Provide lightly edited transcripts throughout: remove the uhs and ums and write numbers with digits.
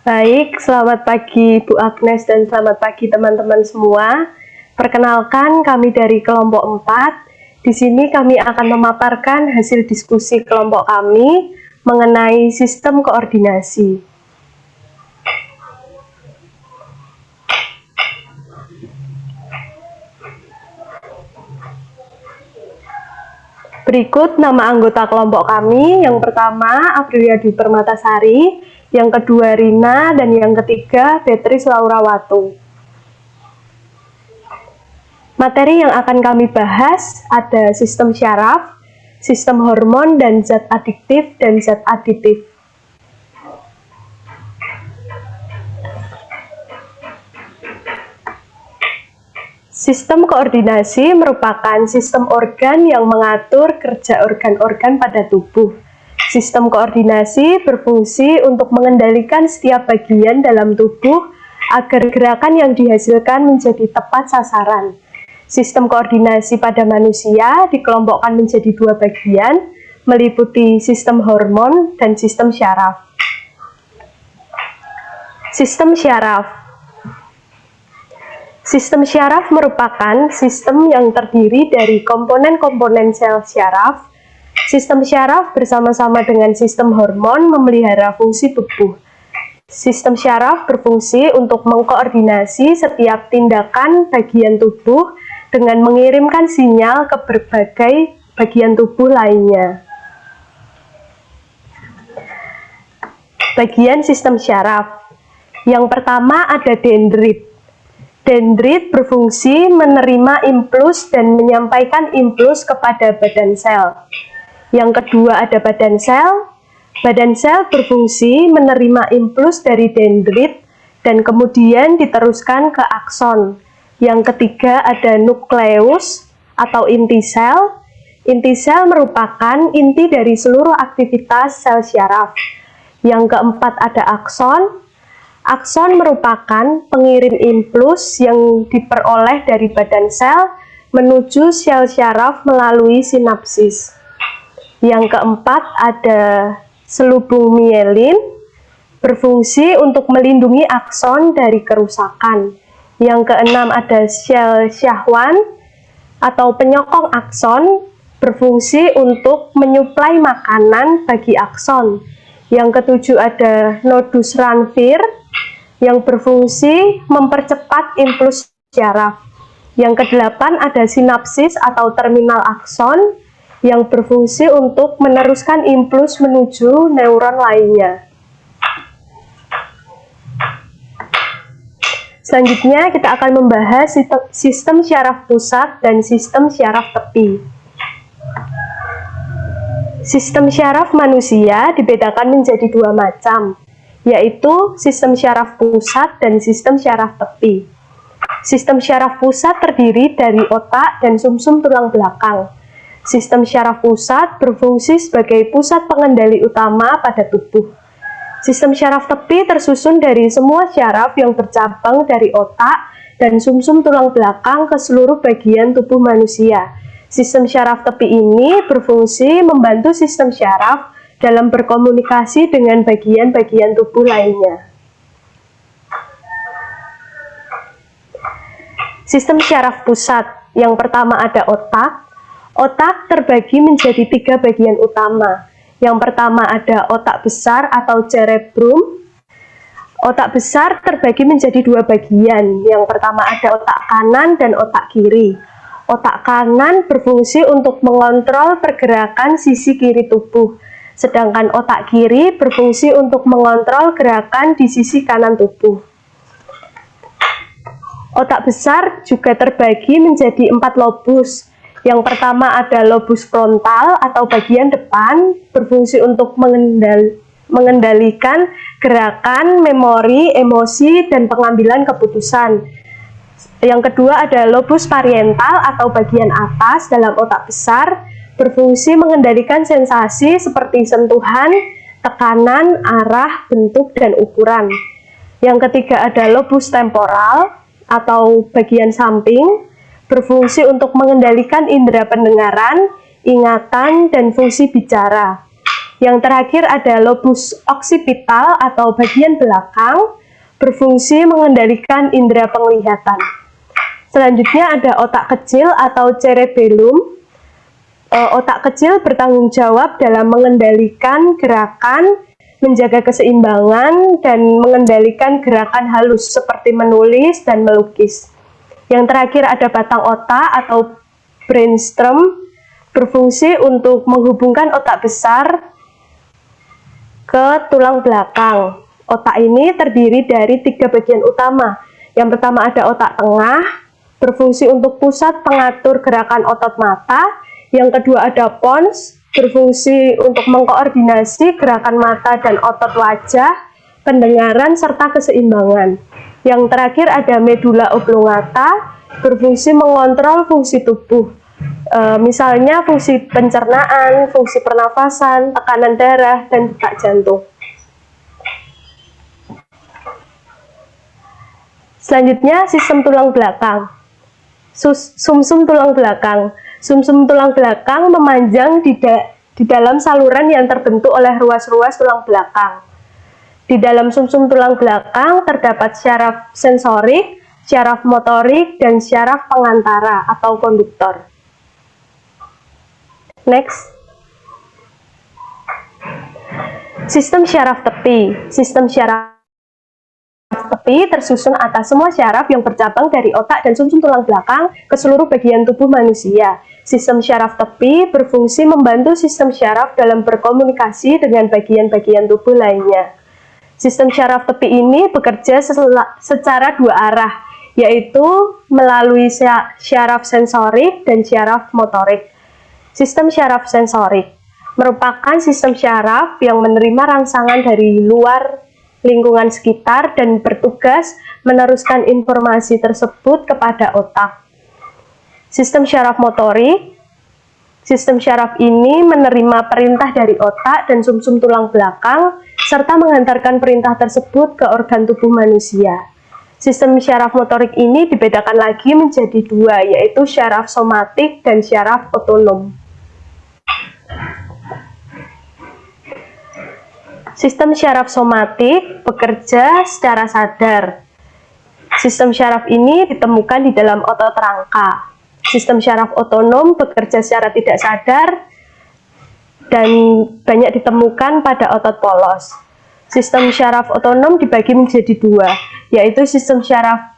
Baik, selamat pagi Bu Agnes dan selamat pagi teman-teman semua. Perkenalkan, kami dari kelompok 4. Di sini kami akan memaparkan hasil diskusi kelompok kami mengenai sistem koordinasi. Berikut nama anggota kelompok kami. Yang pertama, Aprilia Dwi Permatasari. Yang kedua, Rina. Dan yang ketiga, Beatrice Laura Watu. Materi yang akan kami bahas ada sistem syaraf, sistem hormon, dan zat adiktif dan zat aditif. Sistem koordinasi merupakan sistem organ yang mengatur kerja organ-organ pada tubuh. Sistem koordinasi berfungsi untuk mengendalikan setiap bagian dalam tubuh agar gerakan yang dihasilkan menjadi tepat sasaran. Sistem koordinasi pada manusia dikelompokkan menjadi dua bagian, meliputi sistem hormon dan sistem syaraf. Sistem syaraf. Sistem syaraf merupakan sistem yang terdiri dari komponen-komponen sel syaraf. Sistem syaraf bersama-sama dengan sistem hormon memelihara fungsi tubuh. Sistem syaraf berfungsi untuk mengkoordinasi setiap tindakan bagian tubuh dengan mengirimkan sinyal ke berbagai bagian tubuh lainnya. Bagian sistem syaraf. Yang pertama ada dendrit. Dendrit berfungsi menerima impuls dan menyampaikan impuls kepada badan sel. Yang kedua ada badan sel. Badan sel berfungsi menerima impuls dari dendrit dan kemudian diteruskan ke akson. Yang ketiga ada nukleus atau inti sel. Inti sel merupakan inti dari seluruh aktivitas sel syaraf. Yang keempat ada akson. Akson merupakan pengirim impuls yang diperoleh dari badan sel menuju sel syaraf melalui sinapsis. Yang keempat ada selubung mielin, berfungsi untuk melindungi akson dari kerusakan. Yang keenam ada sel Schwann atau penyokong akson, berfungsi untuk menyuplai makanan bagi akson. Yang ketujuh ada nodus Ranvier, yang berfungsi mempercepat impuls syaraf. Yang kedelapan ada sinapsis atau terminal akson yang berfungsi untuk meneruskan impuls menuju neuron lainnya. Selanjutnya kita akan membahas sistem syaraf pusat dan sistem syaraf tepi. Sistem syaraf manusia dibedakan menjadi dua macam, yaitu sistem syaraf pusat dan sistem syaraf tepi. Sistem syaraf pusat terdiri dari otak dan sumsum tulang belakang. Sistem syaraf pusat berfungsi sebagai pusat pengendali utama pada tubuh. Sistem syaraf tepi tersusun dari semua syaraf yang bercabang dari otak dan sumsum tulang belakang ke seluruh bagian tubuh manusia. Sistem syaraf tepi ini berfungsi membantu sistem syaraf dalam berkomunikasi dengan bagian-bagian tubuh lainnya. Sistem syaraf pusat. Yang pertama ada otak. Otak terbagi menjadi tiga bagian utama. Yang pertama ada otak besar atau cerebrum. Otak besar terbagi menjadi dua bagian. Yang pertama ada otak kanan dan otak kiri. Otak kanan berfungsi untuk mengontrol pergerakan sisi kiri tubuh. Sedangkan otak kiri berfungsi untuk mengontrol gerakan di sisi kanan tubuh. Otak besar juga terbagi menjadi 4 lobus. Yang pertama ada lobus frontal atau bagian depan, berfungsi untuk mengendalikan gerakan, memori, emosi, dan pengambilan keputusan. Yang kedua ada lobus parietal atau bagian atas dalam otak besar, berfungsi mengendalikan sensasi seperti sentuhan, tekanan, arah, bentuk, dan ukuran. Yang ketiga ada lobus temporal atau bagian samping, berfungsi untuk mengendalikan indera pendengaran, ingatan, dan fungsi bicara. Yang terakhir ada lobus occipital atau bagian belakang, berfungsi mengendalikan indera penglihatan. Selanjutnya ada otak kecil atau cerebellum. Otak kecil bertanggung jawab dalam mengendalikan gerakan, menjaga keseimbangan, dan mengendalikan gerakan halus seperti menulis dan melukis. Yang terakhir ada batang otak atau brainstem, berfungsi untuk menghubungkan otak besar ke tulang belakang. Otak ini terdiri dari 3 bagian utama. Yang pertama ada otak tengah, berfungsi untuk pusat pengatur gerakan otot mata. Yang kedua ada pons, berfungsi untuk mengkoordinasi gerakan mata dan otot wajah, pendengaran, serta keseimbangan. Yang terakhir ada medula oblongata, berfungsi mengontrol fungsi tubuh. Misalnya fungsi pencernaan, fungsi pernafasan, tekanan darah, dan detak jantung. Selanjutnya sistem tulang belakang. Sumsum tulang belakang. Sumsum tulang belakang memanjang di dalam saluran yang terbentuk oleh ruas-ruas tulang belakang. Di dalam sumsum tulang belakang terdapat syaraf sensorik, syaraf motorik, dan syaraf pengantara atau konduktor. Next. Sistem syaraf tepi. Sistem syaraf tepi tersusun atas semua syaraf yang bercabang dari otak dan sumsum tulang belakang ke seluruh bagian tubuh manusia. Sistem syaraf tepi berfungsi membantu sistem syaraf dalam berkomunikasi dengan bagian-bagian tubuh lainnya. Sistem syaraf tepi ini bekerja secara 2 arah, yaitu melalui syaraf sensorik dan syaraf motorik. Sistem syaraf sensorik merupakan sistem syaraf yang menerima rangsangan dari luar lingkungan sekitar dan bertugas meneruskan informasi tersebut kepada otak. Sistem syaraf motorik, sistem syaraf ini menerima perintah dari otak dan sumsum tulang belakang serta mengantarkan perintah tersebut ke organ tubuh manusia. Sistem syaraf motorik ini dibedakan lagi menjadi 2, yaitu syaraf somatik dan syaraf otonom. Sistem syaraf somatik bekerja secara sadar. Sistem syaraf ini ditemukan di dalam otot rangka. Sistem syaraf otonom bekerja secara tidak sadar dan banyak ditemukan pada otot polos. Sistem syaraf otonom dibagi menjadi 2, yaitu sistem syaraf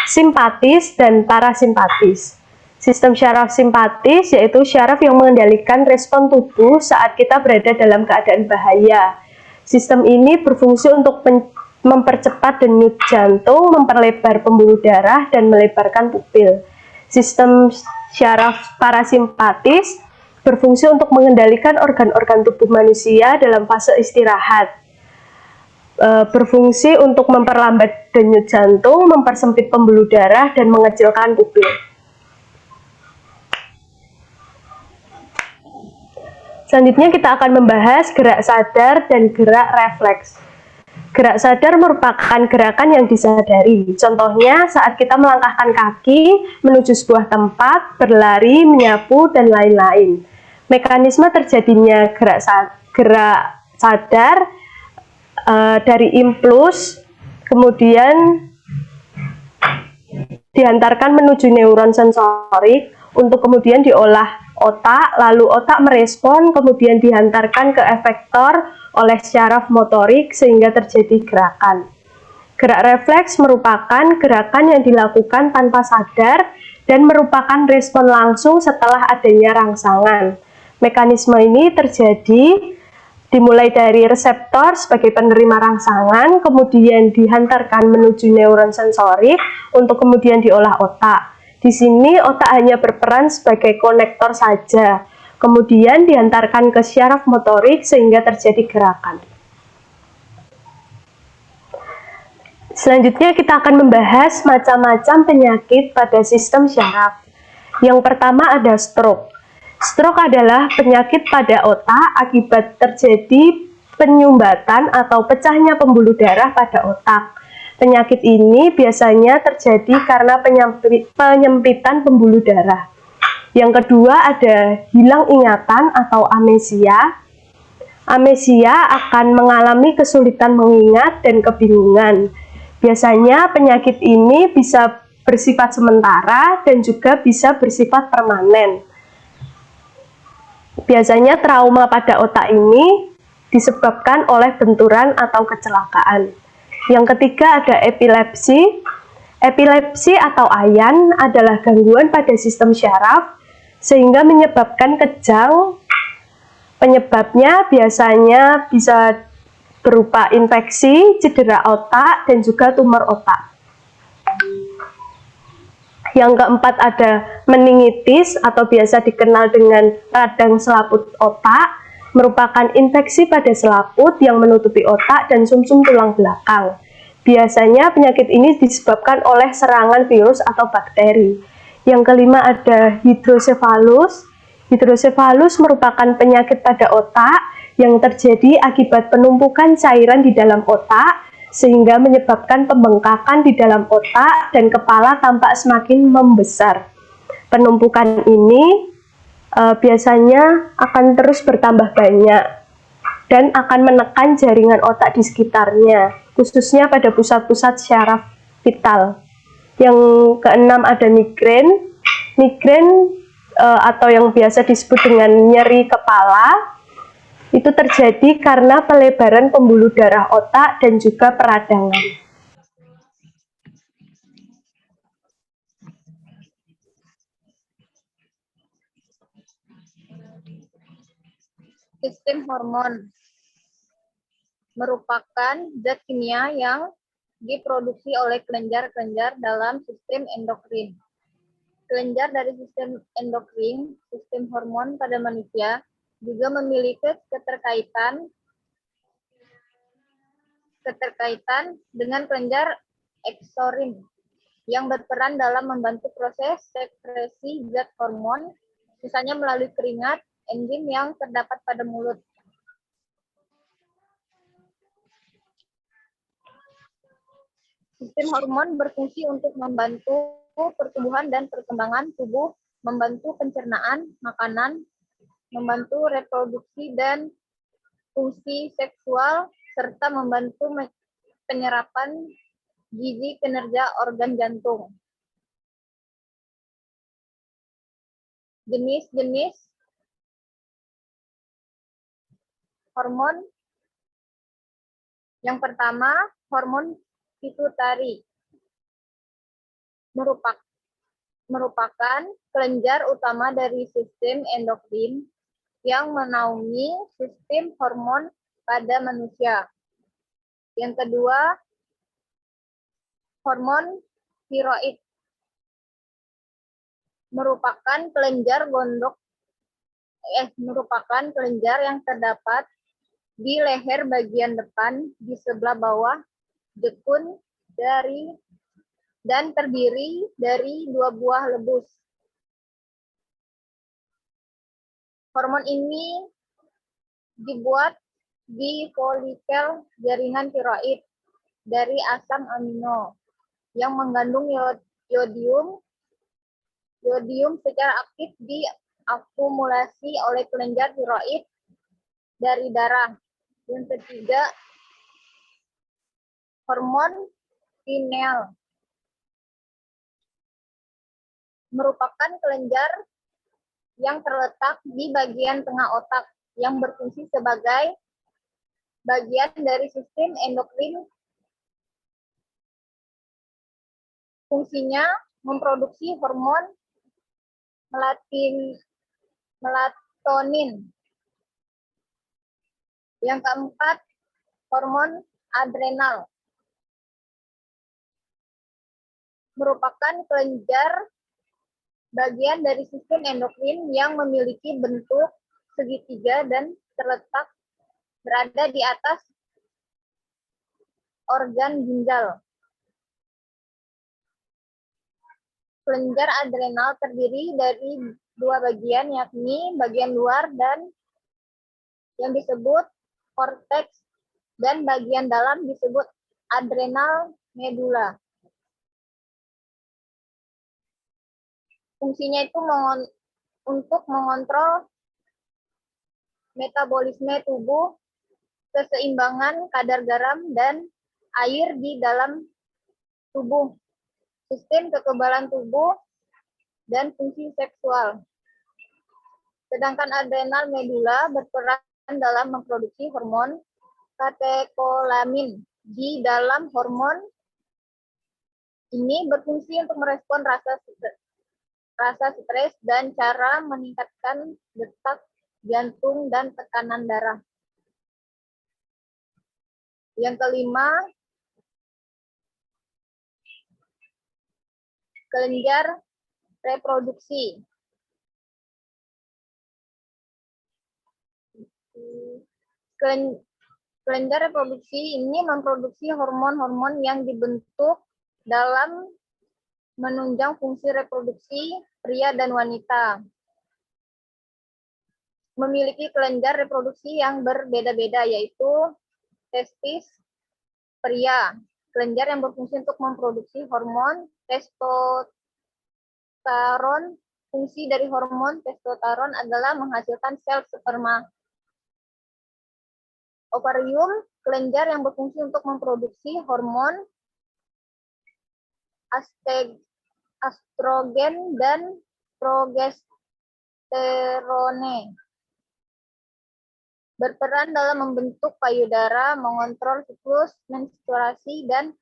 simpatis dan parasimpatis. Sistem syaraf simpatis yaitu syaraf yang mengendalikan respon tubuh saat kita berada dalam keadaan bahaya. Sistem ini berfungsi untuk mempercepat denyut jantung, memperlebar pembuluh darah, dan melebarkan pupil. Sistem syaraf parasimpatis berfungsi untuk mengendalikan organ-organ tubuh manusia dalam fase istirahat. Berfungsi untuk memperlambat denyut jantung, mempersempit pembuluh darah, dan mengecilkan pupil. Selanjutnya kita akan membahas gerak sadar dan gerak refleks. Gerak sadar merupakan gerakan yang disadari. Contohnya saat kita melangkahkan kaki menuju sebuah tempat, berlari, menyapu, dan lain-lain. Mekanisme terjadinya gerak sadar dari impuls, kemudian dihantarkan menuju neuron sensorik untuk kemudian diolah otak, lalu otak merespon, kemudian dihantarkan ke efektor oleh syaraf motorik sehingga terjadi gerakan. Gerak refleks merupakan gerakan yang dilakukan tanpa sadar dan merupakan respon langsung setelah adanya rangsangan. Mekanisme ini terjadi dimulai dari reseptor sebagai penerima rangsangan, kemudian dihantarkan menuju neuron sensorik untuk kemudian diolah otak. Di sini otak hanya berperan sebagai konektor saja, kemudian dihantarkan ke syaraf motorik sehingga terjadi gerakan. Selanjutnya kita akan membahas macam-macam penyakit pada sistem syaraf. Yang pertama ada stroke. Stroke adalah penyakit pada otak akibat terjadi penyumbatan atau pecahnya pembuluh darah pada otak. Penyakit ini biasanya terjadi karena penyempitan pembuluh darah. Yang kedua ada hilang ingatan atau amnesia. Amnesia akan mengalami kesulitan mengingat dan kebingungan. Biasanya penyakit ini bisa bersifat sementara dan juga bisa bersifat permanen. Biasanya trauma pada otak ini disebabkan oleh benturan atau kecelakaan. Yang ketiga ada epilepsi. Epilepsi atau ayan adalah gangguan pada sistem syaraf sehingga menyebabkan kejang. Penyebabnya biasanya bisa berupa infeksi, cedera otak, dan juga tumor otak. Yang keempat ada meningitis atau biasa dikenal dengan radang selaput otak, merupakan infeksi pada selaput yang menutupi otak dan sumsum tulang belakang. Biasanya penyakit ini disebabkan oleh serangan virus atau bakteri. Yang kelima ada hidrosefalus. Hidrosefalus merupakan penyakit pada otak yang terjadi akibat penumpukan cairan di dalam otak sehingga menyebabkan pembengkakan di dalam otak dan kepala tampak semakin membesar. Penumpukan ini biasanya akan terus bertambah banyak dan akan menekan jaringan otak di sekitarnya, khususnya pada pusat-pusat syaraf vital. Yang keenam ada migrain. Migrain atau yang biasa disebut dengan nyeri kepala itu terjadi karena pelebaran pembuluh darah otak dan juga peradangan. Sistem hormon merupakan zat kimia yang diproduksi oleh kelenjar-kelenjar dalam sistem endokrin. Kelenjar dari sistem endokrin, sistem hormon pada manusia, juga memiliki keterkaitan dengan kelenjar eksorin yang berperan dalam membantu proses sekresi zat hormon, misalnya melalui keringat, enzim yang terdapat pada mulut. Sistem hormon berfungsi untuk membantu pertumbuhan dan perkembangan tubuh, membantu pencernaan makanan, membantu reproduksi dan fungsi seksual, serta membantu penyerapan gizi kinerja organ jantung. Jenis-jenis hormon. Yang pertama, hormon pituitari merupakan kelenjar utama dari sistem endokrin yang menaungi sistem hormon pada manusia. Yang kedua, hormon tiroid merupakan kelenjar yang terdapat di leher bagian depan di sebelah bawah jekun dan terdiri dari 2 buah lebus. Hormon ini dibuat di folikel jaringan tiroid dari asam amino yang mengandung yodium. Yodium secara aktif diakumulasi oleh kelenjar tiroid dari darah. Yang ketiga, hormon pineal merupakan kelenjar yang terletak di bagian tengah otak yang berfungsi sebagai bagian dari sistem endokrin. Fungsinya memproduksi hormon melatonin. Yang keempat, hormon adrenal merupakan kelenjar bagian dari sistem endokrin yang memiliki bentuk segitiga dan terletak berada di atas organ ginjal. Kelenjar adrenal terdiri dari 2 bagian, yakni bagian luar dan yang disebut korteks dan bagian dalam disebut adrenal medula. Fungsinya itu untuk mengontrol metabolisme tubuh, keseimbangan kadar garam dan air di dalam tubuh, sistem kekebalan tubuh, dan fungsi seksual. Sedangkan adrenal medula berperan dalam memproduksi hormon katekolamin. Di dalam hormon ini berfungsi untuk merespon rasa stres dan cara meningkatkan detak jantung dan tekanan darah. Yang kelima, kelenjar reproduksi. Kelenjar reproduksi ini memproduksi hormon-hormon yang dibentuk dalam menunjang fungsi reproduksi pria dan wanita. Memiliki kelenjar reproduksi yang berbeda-beda, yaitu testis pria, kelenjar yang berfungsi untuk memproduksi hormon testosteron. Fungsi dari hormon testosteron adalah menghasilkan sel sperma. Ovarium, kelenjar yang berfungsi untuk memproduksi hormon estrogen dan progesterone. Berperan dalam membentuk payudara, mengontrol siklus menstruasi, dan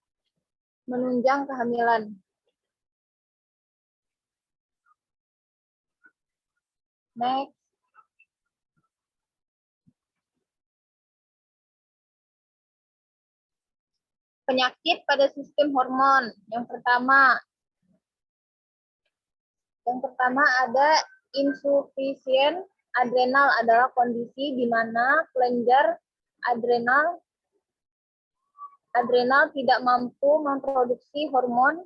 menunjang kehamilan. Next. Penyakit pada sistem hormon. Yang pertama ada insufisien adrenal, adalah kondisi di mana kelenjar adrenal tidak mampu memproduksi hormon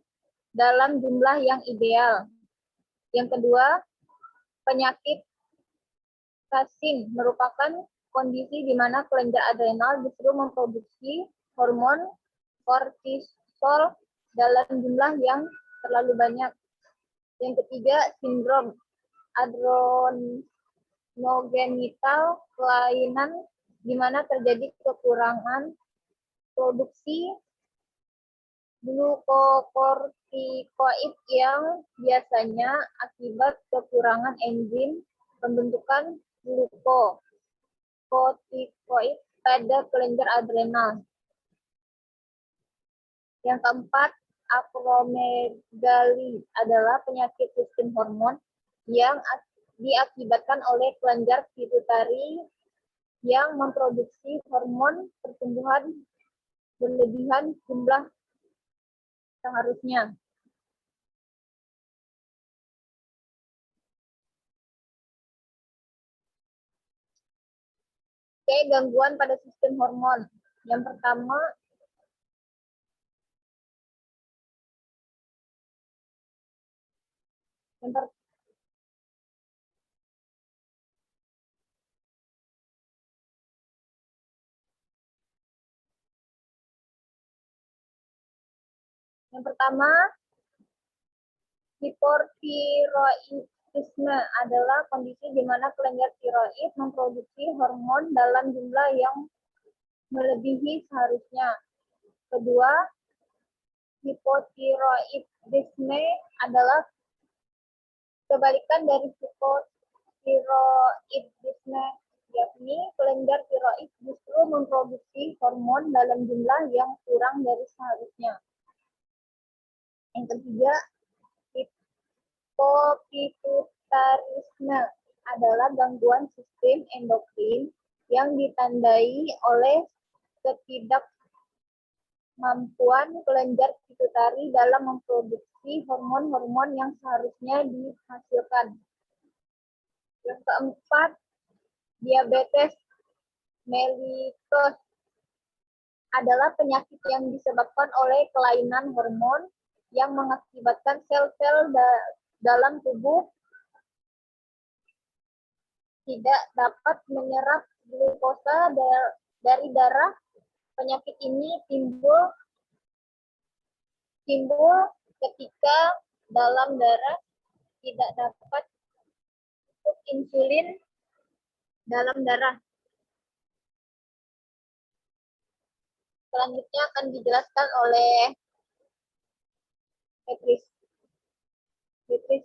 dalam jumlah yang ideal. Yang kedua, penyakit Cushing merupakan kondisi di mana kelenjar adrenal justru memproduksi hormon kortisol dalam jumlah yang terlalu banyak. Yang ketiga, sindrom adrenogenital kelainan, di mana terjadi kekurangan produksi glukokortikoid yang biasanya akibat kekurangan enzim pembentukan glukokortikoid pada kelenjar adrenal. Yang keempat, akromegali adalah penyakit sistem hormon yang diakibatkan oleh kelenjar pituitari yang memproduksi hormon pertumbuhan berlebihan jumlah seharusnya. Oke, gangguan pada sistem hormon. Yang pertama, hipotiroidisme adalah kondisi di mana kelenjar tiroid memproduksi hormon dalam jumlah yang melebihi seharusnya. Kedua, hipotiroidisme adalah kebalikan dari hipotiroidisme, yakni kelenjar tiroid justru memproduksi hormon dalam jumlah yang kurang dari seharusnya. Yang ketiga, hipopituitarisme adalah gangguan sistem endokrin yang ditandai oleh ketidakmampuan kelenjar pituitari dalam memproduksi hormon-hormon yang seharusnya dihasilkan. Yang keempat, diabetes mellitus adalah penyakit yang disebabkan oleh kelainan hormon yang mengakibatkan sel-sel dalam tubuh tidak dapat menyerap glukosa dari darah. Penyakit ini timbul ketika dalam darah tidak dapat cukup insulin dalam darah. Selanjutnya akan dijelaskan oleh Beatrice. Beatrice.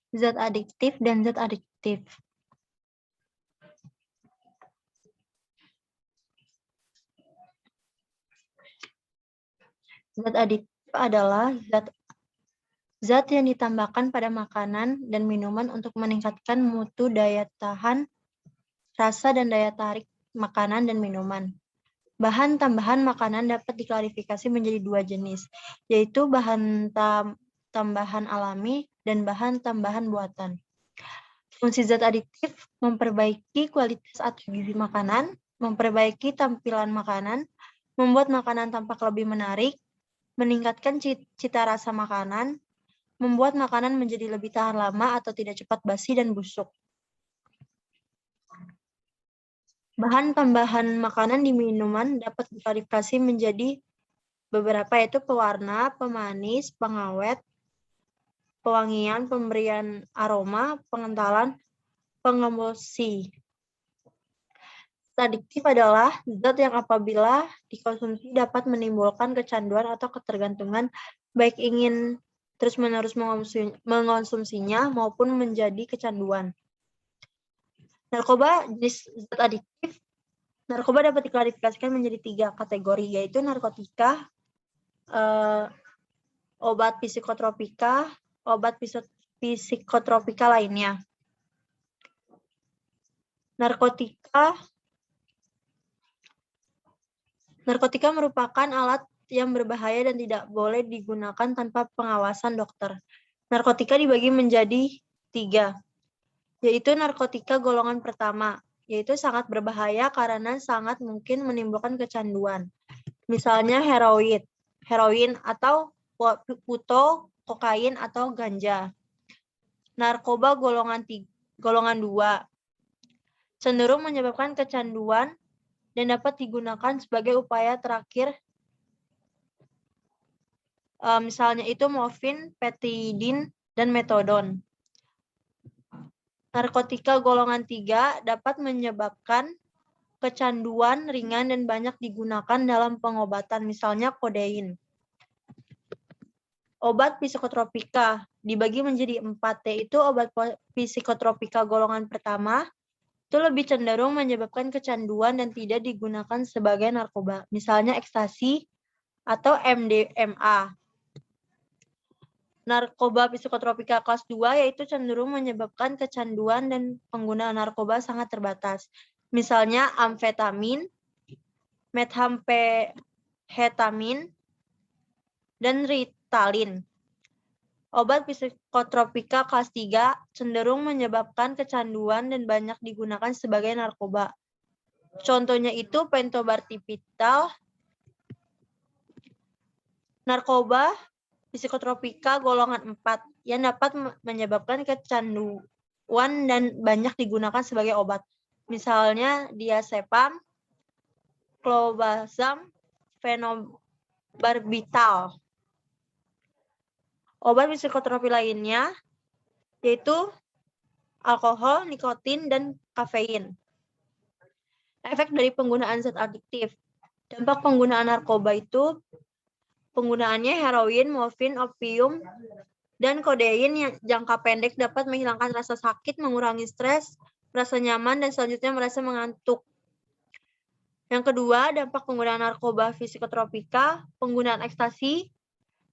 Zat adiktif dan zat adiktif. Zat adiktif adalah zat yang ditambahkan pada makanan dan minuman untuk meningkatkan mutu, daya tahan, rasa, dan daya tarik makanan dan minuman. Bahan tambahan makanan dapat diklasifikasi menjadi dua jenis, yaitu bahan tambahan alami dan bahan tambahan buatan. Fungsi zat adiktif memperbaiki kualitas atau gizi makanan, memperbaiki tampilan makanan, membuat makanan tampak lebih menarik, meningkatkan cita rasa makanan, membuat makanan menjadi lebih tahan lama atau tidak cepat basi dan busuk. Bahan tambahan makanan di minuman dapat diklasifikasi menjadi beberapa, yaitu pewarna, pemanis, pengawet, pewangian, pemberian aroma, pengentalan, pengemulsi. Zat adiktif adalah zat yang apabila dikonsumsi dapat menimbulkan kecanduan atau ketergantungan, baik ingin terus-menerus mengonsumsinya maupun menjadi kecanduan. Narkoba jenis zat adiktif. Narkoba dapat diklasifikasikan menjadi 3 kategori, yaitu narkotika, obat psikotropika, obat psikotropika lainnya. Narkotika merupakan alat yang berbahaya dan tidak boleh digunakan tanpa pengawasan dokter. Narkotika dibagi menjadi 3, yaitu narkotika golongan pertama, yaitu sangat berbahaya karena sangat mungkin menimbulkan kecanduan. Misalnya heroin atau puto, kokain atau ganja. Narkoba golongan 2 cenderung menyebabkan kecanduan dan dapat digunakan sebagai upaya terakhir. Misalnya itu morfin, petidin, dan metodon. Narkotika golongan 3 dapat menyebabkan kecanduan ringan dan banyak digunakan dalam pengobatan, misalnya kodein. Obat psikotropika dibagi menjadi 4, yaitu obat psikotropika golongan pertama itu lebih cenderung menyebabkan kecanduan dan tidak digunakan sebagai narkoba, misalnya ekstasi atau MDMA. Narkoba psikotropika kelas 2 yaitu cenderung menyebabkan kecanduan dan penggunaan narkoba sangat terbatas. Misalnya amfetamin, methamphetamine, dan Ritalin. Obat psikotropika kelas 3 cenderung menyebabkan kecanduan dan banyak digunakan sebagai narkoba. Contohnya itu pentobarbital. Narkoba psikotropika golongan 4 yang dapat menyebabkan kecanduan dan banyak digunakan sebagai obat. Misalnya diazepam, clobazam, phenobarbital. Obat psikotropi lainnya yaitu alkohol, nikotin, dan kafein. Efek dari penggunaan zat adiktif. Dampak penggunaan narkoba itu penggunaannya heroin, morfin, opium, dan kodein yang jangka pendek dapat menghilangkan rasa sakit, mengurangi stres, merasa nyaman, dan selanjutnya merasa mengantuk. Yang kedua, dampak penggunaan narkoba psikotropika, penggunaan ekstasi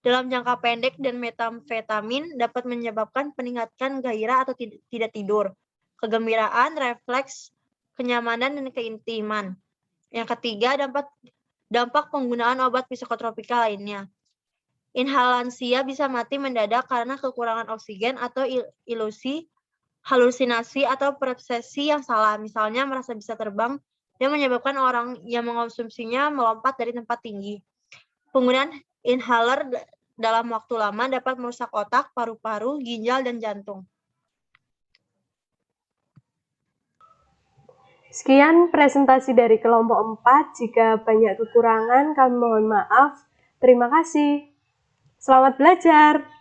dalam jangka pendek dan metamfetamin dapat menyebabkan peningkatan gairah atau tidak tidur, kegembiraan, refleks, kenyamanan, dan keintiman. Yang ketiga, dampak penggunaan obat psikotropika lainnya. Inhalansia bisa mati mendadak karena kekurangan oksigen atau ilusi halusinasi atau persepsi yang salah, misalnya merasa bisa terbang dan menyebabkan orang yang mengonsumsinya melompat dari tempat tinggi. Penggunaan inhaler dalam waktu lama dapat merusak otak, paru-paru, ginjal, dan jantung. Sekian presentasi dari kelompok 4. Jika banyak kekurangan, kami mohon maaf. Terima kasih. Selamat belajar.